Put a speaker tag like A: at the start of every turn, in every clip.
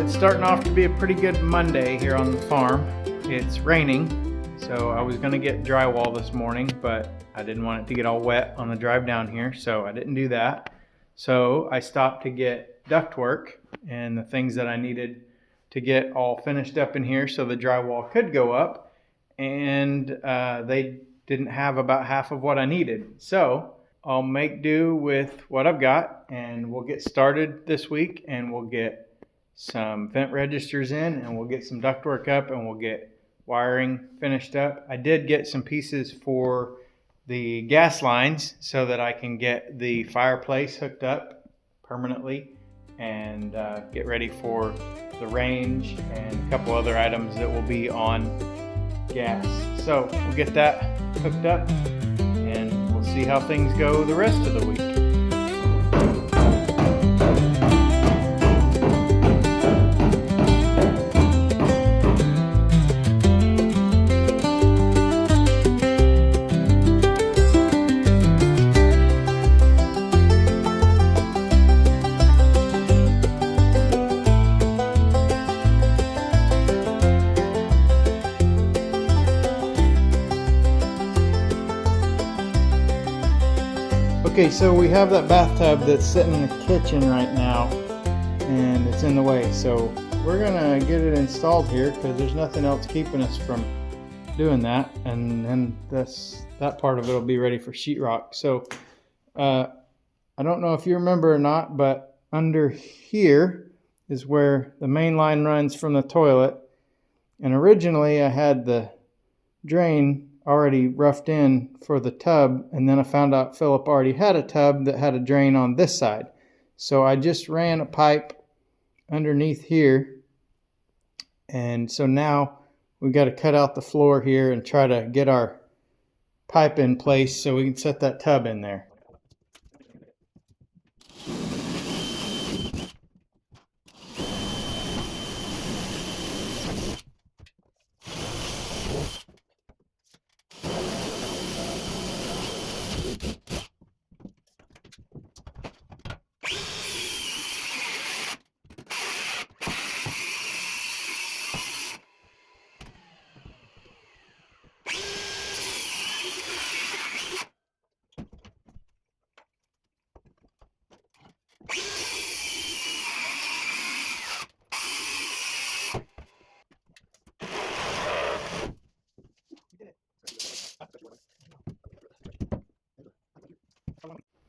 A: it's starting off to be a pretty good Monday here on the farm. It's raining, so I was gonna get drywall this morning, but I didn't want it to get all wet on the drive down here, so I didn't do that. So I stopped to get ductwork and the things that I needed to get all finished up in here so the drywall could go up, and they didn't have about half of what I needed. So I'll make do with what I've got, and we'll get started this week, and we'll get some vent registers in, and we'll get some ductwork up, and we'll get wiring finished up. I did get some pieces for the gas lines so that I can get the fireplace hooked up permanently and get ready for the range and a couple other items that will be on gas. So we'll get that hooked up and we'll see how things go the rest of the week. Okay, so we have that bathtub that's sitting in the kitchen right now, and it's in the way. So we're gonna get it installed here because there's nothing else keeping us from doing that, and then that part of it will be ready for sheetrock. So I don't know if you remember or not, but under here is where the main line runs from the toilet, and originally I had the drain already roughed in for the tub, and then I found out Philip already had a tub that had a drain on this side. So I just ran a pipe underneath here, and so now we've got to cut out the floor here and try to get our pipe in place so we can set that tub in there.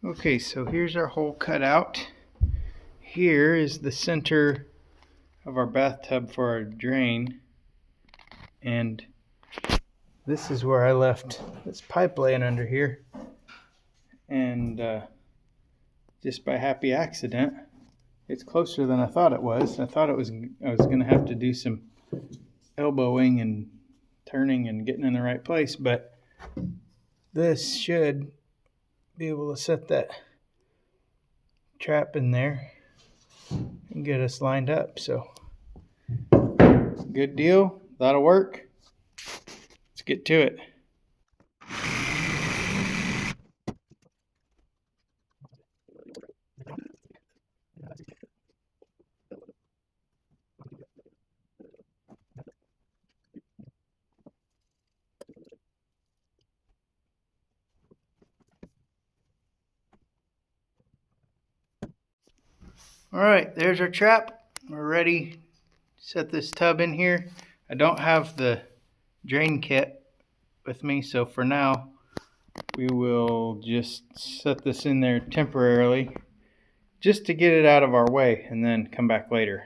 A: Okay, so here's our hole cut out. Here is the center of our bathtub for our drain, and this is where I left this pipe laying under here, and just by happy accident it's closer than I thought it was. I thought I was going to have to do some elbowing and turning and getting in the right place, but this should be able to set that trap in there and get us lined up. So good deal, that'll work. Let's get to it. All right, there's our trap. We're ready to set this tub in here. I don't have the drain kit with me, so for now we will just set this in there temporarily just to get it out of our way and then come back later.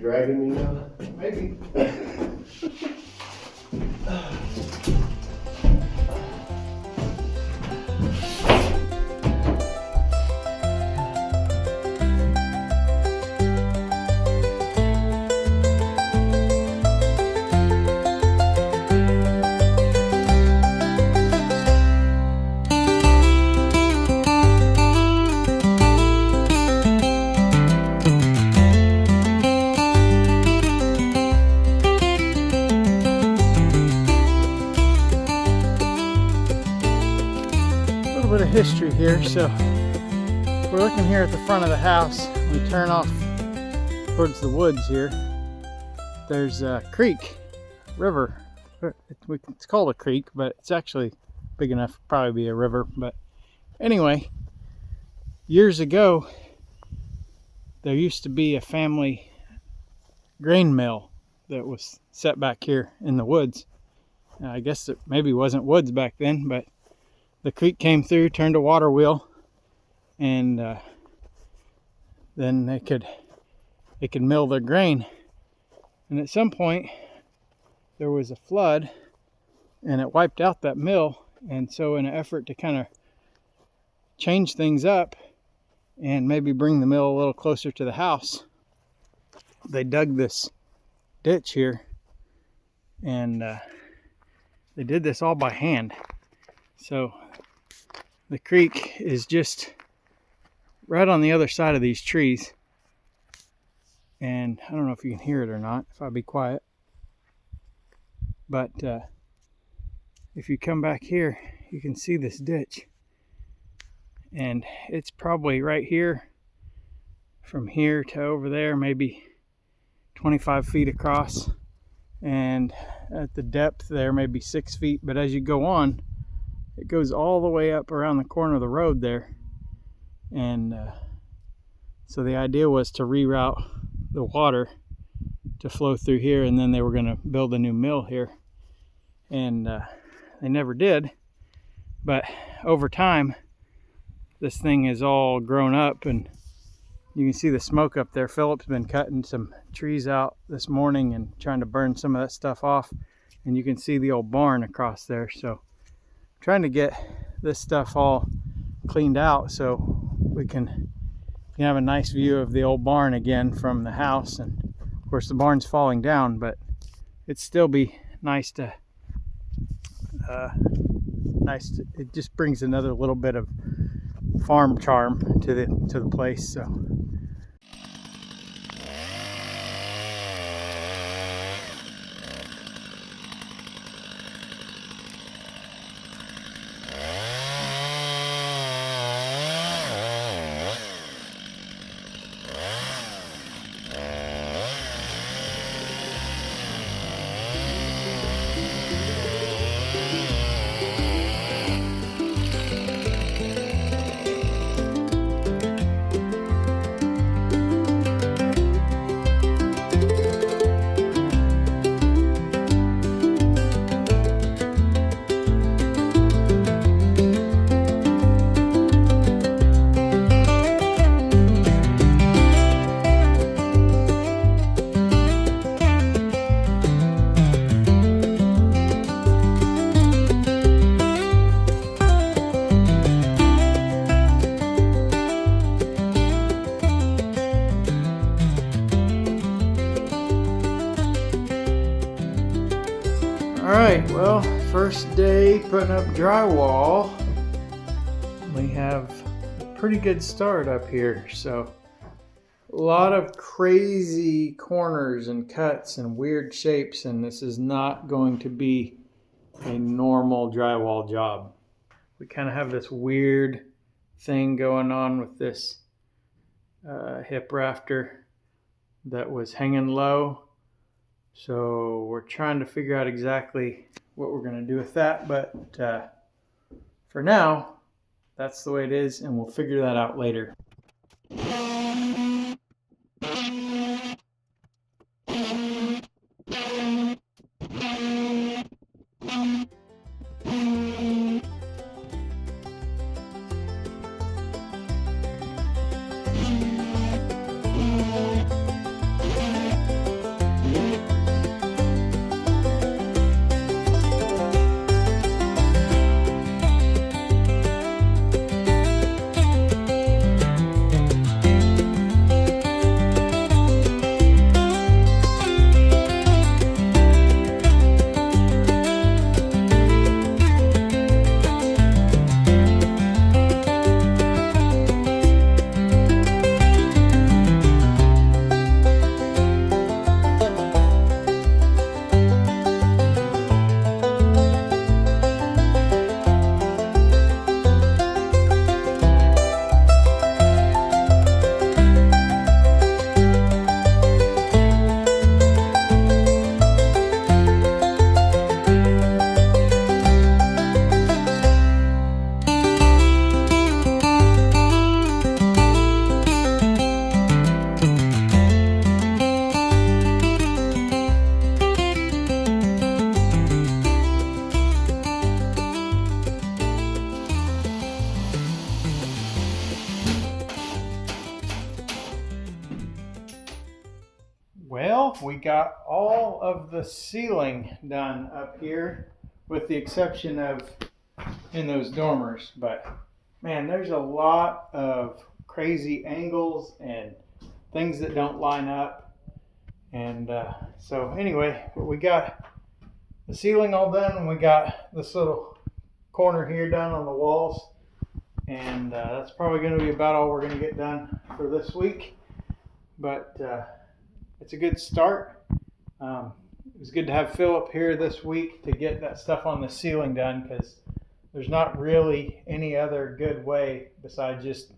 B: dragging me now?
A: Maybe. Bit of history here. So we're looking here at the front of the house. We turn off towards the woods here. There's a creek, river. It's called a creek, but it's actually big enough to probably be a river. But anyway, years ago there used to be a family grain mill that was set back here in the woods. I guess it maybe wasn't woods back then, but the creek came through, turned a water wheel, and then they could mill their grain. And at some point there was a flood and it wiped out that mill. And so in an effort to kind of change things up and maybe bring the mill a little closer to the house, they dug this ditch here, and they did this all by hand. So the creek is just right on the other side of these trees. And I don't know if you can hear it or not, if I be quiet. But if you come back here, you can see this ditch. And it's probably right here, from here to over there, maybe 25 feet across. And at the depth there, maybe 6 feet. But as you go on, it goes all the way up around the corner of the road there. And so the idea was to reroute the water to flow through here, and then they were going to build a new mill here. And they never did. But over time, this thing has all grown up, and you can see the smoke up there. Philip's been cutting some trees out this morning and trying to burn some of that stuff off. And you can see the old barn across there. So trying to get this stuff all cleaned out so we can have a nice view of the old barn again from the house. And of course the barn's falling down, but it'd still be nice to it just brings another little bit of farm charm to the place. So Alright, well, first day putting up drywall. We have a pretty good start up here. So a lot of crazy corners and cuts and weird shapes, and this is not going to be a normal drywall job. We kind of have this weird thing going on with this hip rafter that was hanging low. So we're trying to figure out exactly what we're going to do with that. But for now, that's the way it is, and we'll figure that out later. well, we got all of the ceiling done up here with the exception of in those dormers, but man, there's a lot of crazy angles and things that don't line up. And so anyway, we got the ceiling all done, and we got this little corner here done on the walls, and that's probably going to be about all we're going to get done for this week. But it's a good start. It was good to have Philip here this week to get that stuff on the ceiling done, because there's not really any other good way besides just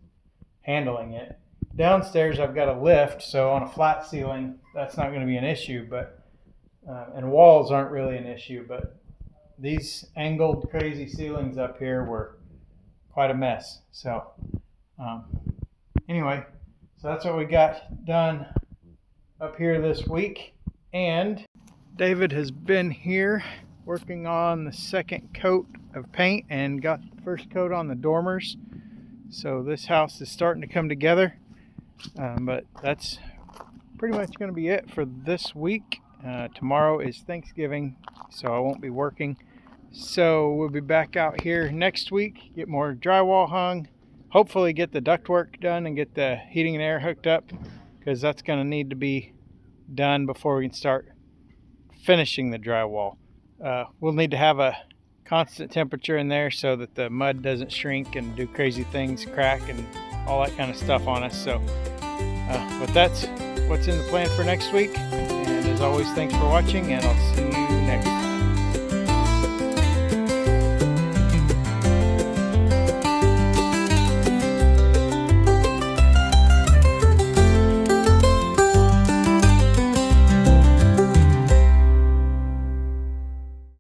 A: handling it. Downstairs I've got a lift, so on a flat ceiling that's not going to be an issue, but and walls aren't really an issue, but these angled crazy ceilings up here were quite a mess. So anyway, so that's what we got done up here this week. And David has been here working on the second coat of paint and got the first coat on the dormers. So this house is starting to come together. But that's pretty much going to be it for this week. Tomorrow is Thanksgiving, so I won't be working. So we'll be back out here next week, get more drywall hung, hopefully get the ductwork done and get the heating and air hooked up, because that's going to need to be done before we can start finishing the drywall. We'll need to have a constant temperature in there so that the mud doesn't shrink and do crazy things, crack and all that kind of stuff on us. So but that's what's in the plan for next week, and as always, thanks for watching, and I'll see you next time.